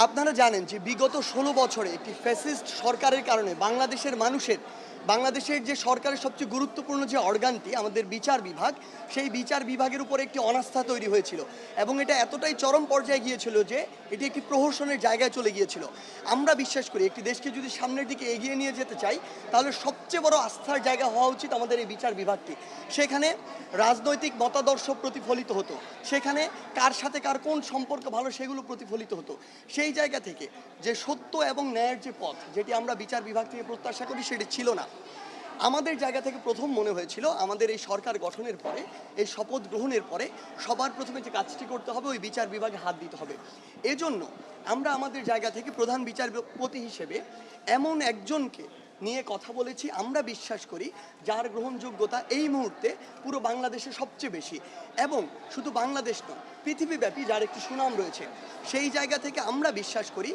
আপনারা জানেন যে বিগত ১৬ বছরে একটি ফ্যাসিস্ট সরকারের কারণে বাংলাদেশের যে সরকারের সবচেয়ে গুরুত্বপূর্ণ যে অর্গানটি আমাদের বিচার বিভাগ, সেই বিচার বিভাগের উপরে একটি অনাস্থা তৈরি হয়েছিল এবং এটা এতটাই চরম পর্যায়ে গিয়েছিল যে এটি একটি প্রহসনের জায়গায় চলে গিয়েছিল। আমরা বিশ্বাস করি একটি দেশকে যদি সামনের দিকে এগিয়ে নিয়ে যেতে চাই তাহলে সবচেয়ে বড় আস্থার জায়গা হওয়া উচিত আমাদের এই বিচার বিভাগটি। সেখানে রাজনৈতিক মতাদর্শ প্রতিফলিত হতো, সেখানে কার সাথে কার কোন সম্পর্ক ভালো সেগুলো প্রতিফলিত হতো। সেই জায়গা থেকে যে সত্য এবং ন্যায়ের যে পথ, যেটি আমরা বিচার বিভাগ থেকে প্রত্যাশা করি, সেটি ছিল না। আমাদের জায়গা থেকে প্রথম মনে হয়েছিল আমাদের এই সরকার গঠনের পরে, এই শপথ গ্রহণের পরে সবার প্রথমে যে কাজটি করতে হবে ওই বিচার বিভাগে হাত দিতে হবে। এজন্য আমরা আমাদের জায়গা থেকে প্রধান বিচারপতি হিসেবে এমন একজনকে নিয়ে কথা বলেছি আমরা বিশ্বাস করি যার গ্রহণযোগ্যতা এই মুহূর্তে পুরো বাংলাদেশে সবচেয়ে বেশি, এবং শুধু বাংলাদেশ নয় পৃথিবীব্যাপী যার একটি সুনাম রয়েছে। সেই জায়গা থেকে আমরা বিশ্বাস করি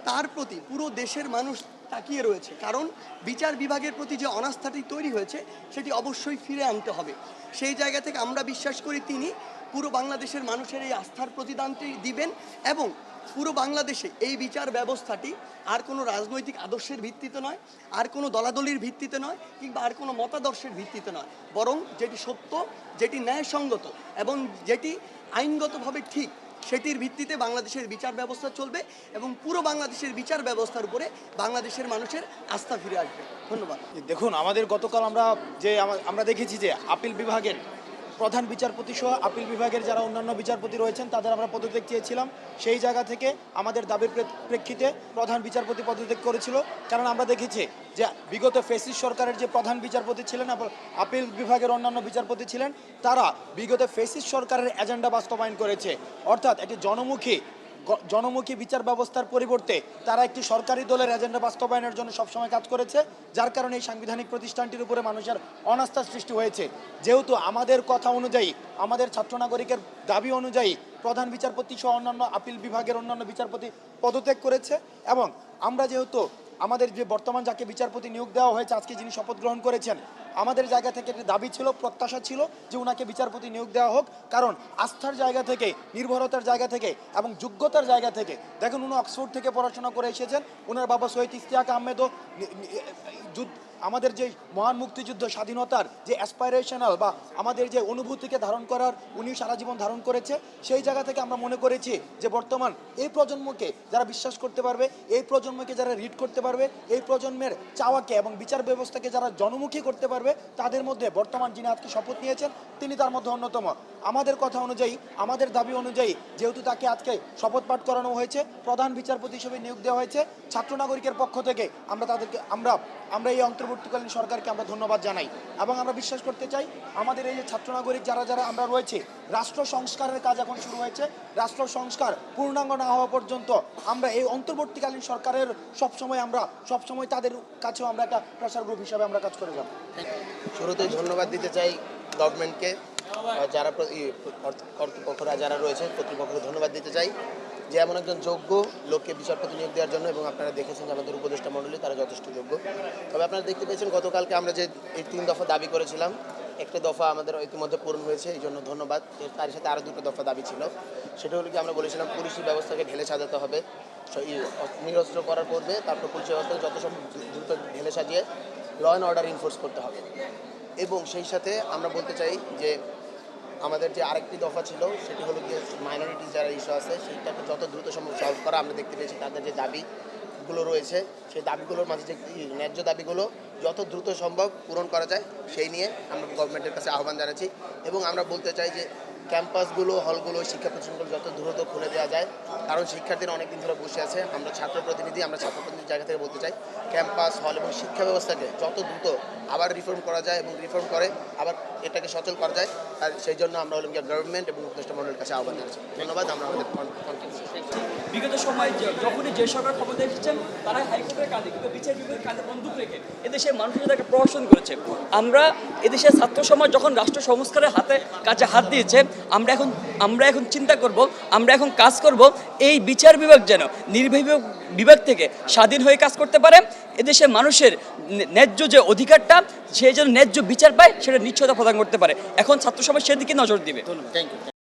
তার প্রতি পুরো দেশের মানুষ তাকিয়ে রয়েছে, কারণ বিচার বিভাগের প্রতি যে অনাস্থাটি তৈরি হয়েছে সেটি অবশ্যই ফিরে আনতে হবে। সেই জায়গা থেকে আমরা বিশ্বাস করি তিনি পুরো বাংলাদেশের মানুষের এই আস্থার প্রতিদানটি দিবেন এবং পুরো বাংলাদেশে এই বিচার ব্যবস্থাটি আর কোনো রাজনৈতিক আদর্শের ভিত্তিতে নয়, আর কোনো দলাদলির ভিত্তিতে নয়, কিংবা আর কোনো মতাদর্শের ভিত্তিতে নয়, বরং যেটি সত্য, যেটি ন্যায়সঙ্গত এবং যেটি আইনগতভাবে ঠিক, সেটির ভিত্তিতে বাংলাদেশের বিচার ব্যবস্থা চলবে এবং পুরো বাংলাদেশের বিচার ব্যবস্থার উপরে বাংলাদেশের মানুষের আস্থা ফিরে আসবে। ধন্যবাদ। দেখুন, আমাদের গতকাল আমরা দেখেছি যে আপিল বিভাগের প্রধান বিচারপতি সহ আপিল বিভাগের যারা অন্যান্য বিচারপতি রয়েছেন তাদের আমরা পদত্যাগ চেয়েছিলাম। সেই জায়গা থেকে আমাদের দাবির প্রেক্ষিতে প্রধান বিচারপতি পদত্যাগ করেছিল, কারণ আমরা দেখেছি যে বিগত ফ্যাসিস্ট সরকারের যে প্রধান বিচারপতি ছিলেন, আপিল বিভাগের অন্যান্য বিচারপতি ছিলেন, তারা বিগত ফ্যাসিস্ট সরকারের এজেন্ডা বাস্তবায়ন করেছে। অর্থাৎ একটি জনমুখী বিচার ব্যবস্থার পরিবর্তে তারা একটি সরকারি দলের এজেন্ডা বাস্তবায়নের জন্য সবসময় কাজ করেছে, যার কারণে এই সাংবিধানিক প্রতিষ্ঠানটির উপরে মানুষের অনাস্থা সৃষ্টি হয়েছে। যেহেতু আমাদের কথা অনুযায়ী, আমাদের ছাত্র নাগরিকের দাবি অনুযায়ী প্রধান বিচারপতি সহ অন্যান্য আপিল বিভাগের অন্যান্য বিচারপতি পদত্যাগ করেছে, এবং আমরা যেহেতু আমাদের যে বর্তমান যাকে বিচারপতি নিয়োগ দেওয়া হয়েছে, আজকে যিনি শপথ গ্রহণ করেছেন, আমাদের জায়গা থেকে একটি দাবি ছিল, প্রত্যাশা ছিল যে ওনাকে বিচারপতি নিয়োগ দেওয়া হোক, কারণ আস্থার জায়গা থেকে, নির্ভরতার জায়গা থেকে এবং যোগ্যতার জায়গা থেকে, দেখুন উনি অক্সফোর্ড থেকে পড়াশোনা করে এসেছেন, ওনার বাবা শহীদ ইশতিয়াক আহমেদও আমাদের যে মহান মুক্তিযুদ্ধ স্বাধীনতার যে অ্যাসপাইরেশনাল বা আমাদের যে অনুভূতিকে ধারণ করার উনি সারা জীবন ধারণ করেছে। সেই জায়গা থেকে আমরা মনে করেছি যে বর্তমান এই প্রজন্মকে যারা বিশ্বাস করতে পারবে, এই প্রজন্মকে যারা রিড করতে পারবে, এই প্রজন্মের চাওয়াকে এবং বিচার ব্যবস্থাকে যারা জনমুখী করতে পারবে, তাদের মধ্যে বর্তমান যিনি আজকে শপথ নিয়েছেন তিনি তার মধ্যে অন্যতম। আমাদের কথা অনুযায়ী, আমাদের দাবি অনুযায়ী, যেহেতু তাকে আজকে শপথ পাঠ করানো হয়েছে, প্রধান বিচারপতি হিসেবে নিয়োগ দেওয়া হয়েছে, ছাত্র নাগরিকের পক্ষ থেকে আমরা এই অন্তর্বর্তীকালীন সরকারকে আমরা ধন্যবাদ জানাই এবং আমরা বিশ্বাস করতে চাই আমাদের এই যে ছাত্র নাগরিক যারা আমরা রয়েছে, রাষ্ট্র সংস্কারের কাজ এখন শুরু হয়েছে। রাষ্ট্র সংস্কার পূর্ণাঙ্গ না হওয়া পর্যন্ত আমরা এই অন্তর্বর্তীকালীন সরকারের সবসময় তাদের কাছেও আমরা একটা প্রেসার গ্রুপ হিসাবে আমরা কাজ করে যাব। শুরুতেই ধন্যবাদ দিতে চাই গভর্নমেন্টকে, যারা কর্তৃপক্ষরা যারা রয়েছে কর্তৃপক্ষকে ধন্যবাদ দিতে চাই যে এমন একজন যোগ্য লোককে বিচারপতি নিয়োগ দেওয়ার জন্য, এবং আপনারা দেখেছেন যে আমাদের উপদেষ্টা মণ্ডলী তারা যথেষ্ট যোগ্য। তবে আপনারা দেখতে পেয়েছেন গতকালকে আমরা যে এই 3 দফা দাবি করেছিলাম, একটা দফা আমাদের ইতিমধ্যে পূরণ হয়েছে, এই জন্য ধন্যবাদ। তার সাথে আরও 2টো দফা দাবি ছিল। সেটা হলো কি, আমরা বলেছিলাম পুলিশি ব্যবস্থাকে ঢেলে সাজাতে হবে, নিরস্ত্র করার পূর্বে তারপর পুলিশি ব্যবস্থাকে যত সম্ভব দ্রুত ঢেলে সাজিয়ে ল অ্যান্ড অর্ডার ইনফোর্স করতে হবে। এবং সেই সাথে আমরা বলতে চাই যে আমাদের যে আরেকটি দফা ছিল সেটি হলো গিয়ে মাইনরিটিস যারা ইস্যু আছে সেইটাকে যত দ্রুত সম্ভব সলভ করা। আমরা দেখতে পেয়েছি তাদের যে দাবিগুলো রয়েছে, সেই দাবিগুলোর মাঝে যে ন্যায্য দাবিগুলো যত দ্রুত সম্ভব পূরণ করা যায় সেই নিয়ে আমরা গভর্নমেন্টের কাছে আহ্বান জানাচ্ছি। এবং আমরা বলতে চাই যে ক্যাম্পাসগুলো, হলগুলো, শিক্ষা প্রতিষ্ঠানগুলো যত দ্রুত খুলে দেওয়া যায়, কারণ শিক্ষার্থীরা অনেকদিন ধরে বসে আছে। আমরা ছাত্র প্রতিনিধির জায়গা থেকে বলতে চাই ক্যাম্পাস, হল এবং শিক্ষা ব্যবস্থাকে যত দ্রুত আবার রিফর্ম করা যায় এবং রিফর্ম করে আবার এটাকে সচল করা যায়, আর সেই জন্য আমরা গভর্নমেন্ট এবং উপদেষ্টা মণ্ডলীর কাছে আহ্বান জানাচ্ছি। ধন্যবাদ। আমরা আমাদের বিগত সময় যখনই যে সরকার ক্ষমতা এসেছেন তারা হাইকোর্টের কাঁধে কিন্তু বিচার বিভাগের কাঁধে বন্দুক রেখে এদেশের মানুষের তাকে প্রহসন করেছে। আমরা এদেশের ছাত্র সমাজ যখন রাষ্ট্র সংস্কারের কাছে হাত দিয়েছে, আমরা এখন চিন্তা করব, আমরা এখন কাজ করব এই বিচার বিভাগ যেন নির্বাহী বিভাগ থেকে স্বাধীন হয়ে কাজ করতে পারে, এদেশের মানুষের ন্যায্য যে অধিকারটা সে যেন ন্যায্য বিচার পায় সেটা নিশ্চয়তা প্রদান করতে পারে। এখন ছাত্র সমাজ সেদিকে নজর দিবে। Thank you.